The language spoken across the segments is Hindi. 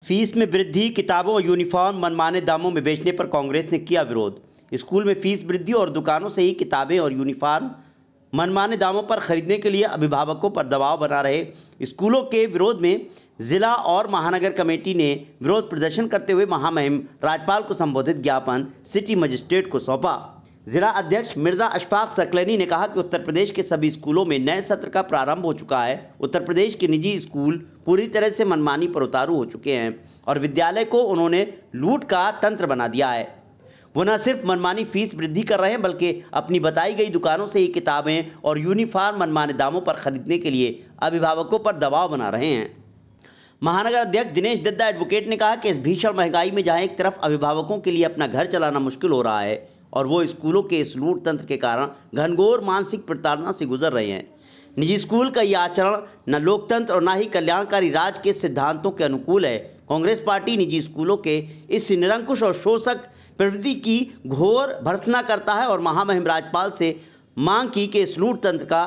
फीस में वृद्धि, किताबों और यूनिफॉर्म मनमाने दामों में बेचने पर कांग्रेस ने किया विरोध। स्कूल में फीस वृद्धि और दुकानों से ही किताबें और यूनिफॉर्म मनमाने दामों पर खरीदने के लिए अभिभावकों पर दबाव बना रहे स्कूलों के विरोध में जिला और महानगर कमेटी ने विरोध प्रदर्शन करते हुए महामहिम राज्यपाल को संबोधित ज्ञापन सिटी मजिस्ट्रेट को सौंपा। जिला अध्यक्ष मिर्जा अशफाक सकलैनी ने कहा कि उत्तर प्रदेश के सभी स्कूलों में नए सत्र का प्रारंभ हो चुका है। उत्तर प्रदेश के निजी स्कूल पूरी तरह से मनमानी पर उतारू हो चुके हैं और विद्यालय को उन्होंने लूट का तंत्र बना दिया है। वो न सिर्फ मनमानी फीस वृद्धि कर रहे हैं बल्कि अपनी बताई गई दुकानों से ही किताबें और यूनिफॉर्म मनमाने दामों पर खरीदने के लिए अभिभावकों पर दबाव बना रहे हैं। महानगर अध्यक्ष दिनेश दद्दा एडवोकेट ने कहा कि इस भीषण महंगाई में जहां एक तरफ अभिभावकों के लिए अपना घर चलाना मुश्किल हो रहा है और वो स्कूलों के इस लूट तंत्र के कारण घनघोर मानसिक प्रताड़ना से गुजर रहे हैं। निजी स्कूल का यह आचरण न लोकतंत्र और न ही कल्याणकारी राज के सिद्धांतों के अनुकूल है। कांग्रेस पार्टी निजी स्कूलों के इस निरंकुश और शोषक प्रवृत्ति की घोर भर्त्सना करता है और महामहिम राज्यपाल से मांग की कि इस लूट तंत्र का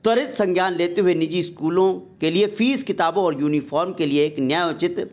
त्वरित संज्ञान लेते हुए निजी स्कूलों के लिए फीस, किताबों और यूनिफॉर्म के लिए एक न्यायोचित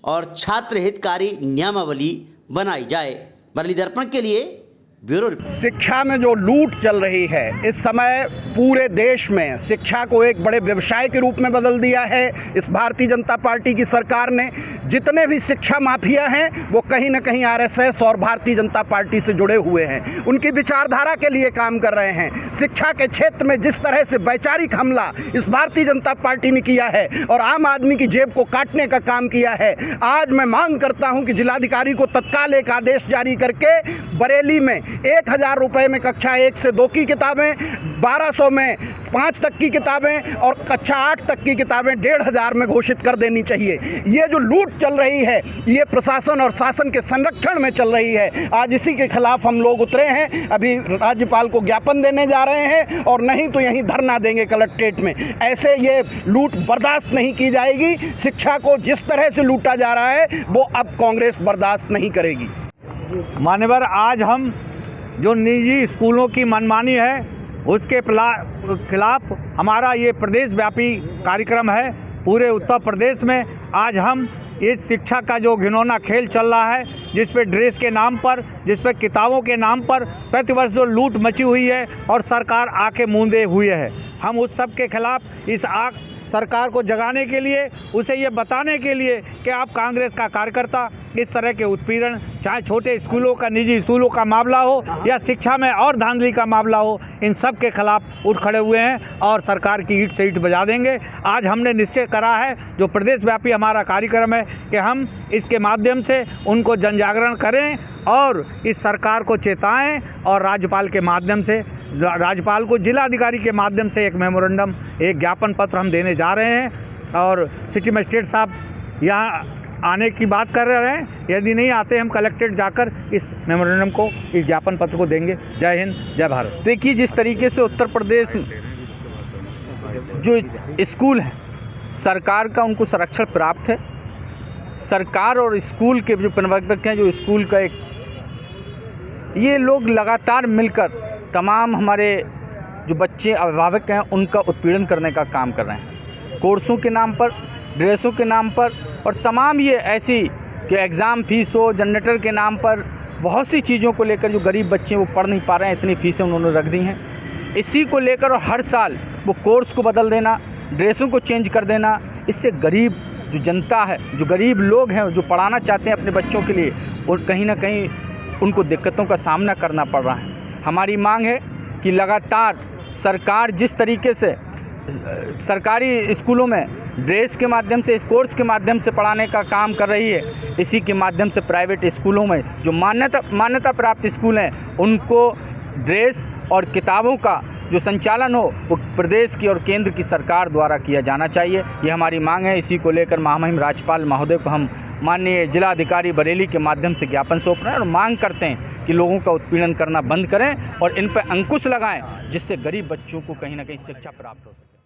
और छात्र हितकारी नियमावली बनाई जाए। बरली दर्पण के लिए ब्यूरो रिपोर्ट। शिक्षा में जो लूट चल रही है इस समय पूरे देश में शिक्षा को एक बड़े व्यवसाय के रूप में बदल दिया है। इस भारतीय जनता पार्टी की सरकार ने जितने भी शिक्षा माफिया हैं वो कहीं ना कहीं आरएसएस और भारतीय जनता पार्टी से जुड़े हुए हैं, उनकी विचारधारा के लिए काम कर रहे हैं। शिक्षा के क्षेत्र में जिस तरह से वैचारिक हमला इस भारतीय जनता पार्टी ने किया है और आम आदमी की जेब को काटने का काम किया है, आज मैं मांग करता हूं कि जिलाधिकारी को तत्काल एक आदेश जारी करके बरेली में 1000 रुपये में कक्षा 1 से 2 की किताबें, 1200 में 5 तक की किताबें और कक्षा 8 तक की किताबें 1500 में घोषित कर देनी चाहिए। ये जो लूट चल रही है ये प्रशासन और शासन के संरक्षण में चल रही है। आज इसी के खिलाफ हम लोग उतरे हैं। अभी राज्यपाल को ज्ञापन देने जा रहे हैं और नहीं तो यहीं धरना देंगे कलेक्ट्रेट में। ऐसे ये लूट बर्दाश्त नहीं की जाएगी। शिक्षा को जिस तरह से लूटा जा रहा है वो अब कांग्रेस बर्दाश्त नहीं करेगी। मान्यवर, आज हम जो निजी स्कूलों की मनमानी है उसके खिलाफ हमारा ये प्रदेश व्यापी कार्यक्रम है। पूरे उत्तर प्रदेश में आज हम इस शिक्षा का जो घिनौना खेल चल रहा है, जिस पे ड्रेस के नाम पर, जिस पे किताबों के नाम पर प्रतिवर्ष जो लूट मची हुई है और सरकार आंखें मूंदे हुए है, हम उस सब के खिलाफ इस सरकार को जगाने के लिए, उसे ये बताने के लिए कि आप कांग्रेस का कार्यकर्ता इस तरह के उत्पीड़न, चाहे छोटे स्कूलों का, निजी स्कूलों का मामला हो या शिक्षा में और धांधली का मामला हो, इन सब के खिलाफ उठ खड़े हुए हैं और सरकार की ईंट से ईंट बजा देंगे। आज हमने निश्चय करा है, जो प्रदेश व्यापी हमारा कार्यक्रम है, कि हम इसके माध्यम से उनको जन जागरण करें और इस सरकार को चेताएं और राज्यपाल के माध्यम से, राज्यपाल को जिलाधिकारी के माध्यम से एक मेमोरेंडम, एक ज्ञापन पत्र हम देने जा रहे हैं। और सिटी मजिस्ट्रेट साहब यहाँ आने की बात कर रहे हैं, यदि नहीं आते हम कलेक्ट्रेट जाकर इस मेमोरेंडम को, इस ज्ञापन पत्र को देंगे। जय हिंद, जय भारत। देखिए, जिस तरीके से उत्तर प्रदेश जो स्कूल हैं, सरकार का उनको संरक्षण प्राप्त है। सरकार और स्कूल के जो प्रवर्तक हैं, जो स्कूल का एक, ये लोग लगातार मिलकर तमाम हमारे जो बच्चे अभिभावक हैं उनका उत्पीड़न करने का काम कर रहे हैं। कोर्सों के नाम पर, ड्रेसों के नाम पर और तमाम ये ऐसी कि एग्ज़ाम फीस हो, जनरेटर के नाम पर, बहुत सी चीज़ों को लेकर जो गरीब बच्चे वो पढ़ नहीं पा रहे हैं, इतनी फीसें उन्होंने रख दी हैं। इसी को लेकर और हर साल वो कोर्स को बदल देना, ड्रेसों को चेंज कर देना, इससे गरीब जो जनता है, जो गरीब लोग हैं, जो पढ़ाना चाहते हैं अपने बच्चों के लिए, और कहीं ना कहीं उनको दिक्कतों का सामना करना पड़ रहा है। हमारी मांग है कि लगातार सरकार जिस तरीके से सरकारी स्कूलों में ड्रेस के माध्यम से, कोर्स के माध्यम से पढ़ाने का काम कर रही है, इसी के माध्यम से प्राइवेट स्कूलों में जो मान्यता प्राप्त स्कूल हैं उनको ड्रेस और किताबों का जो संचालन हो वो प्रदेश की और केंद्र की सरकार द्वारा किया जाना चाहिए। ये हमारी मांग है। इसी को लेकर महामहिम राज्यपाल महोदय को हम माननीय जिलाधिकारी बरेली के माध्यम से ज्ञापन सौंप रहे हैं और मांग करते हैं कि लोगों का उत्पीड़न करना बंद करें और इन पर अंकुश लगाएं, जिससे गरीब बच्चों को कहीं ना कहीं शिक्षा प्राप्त हो सके।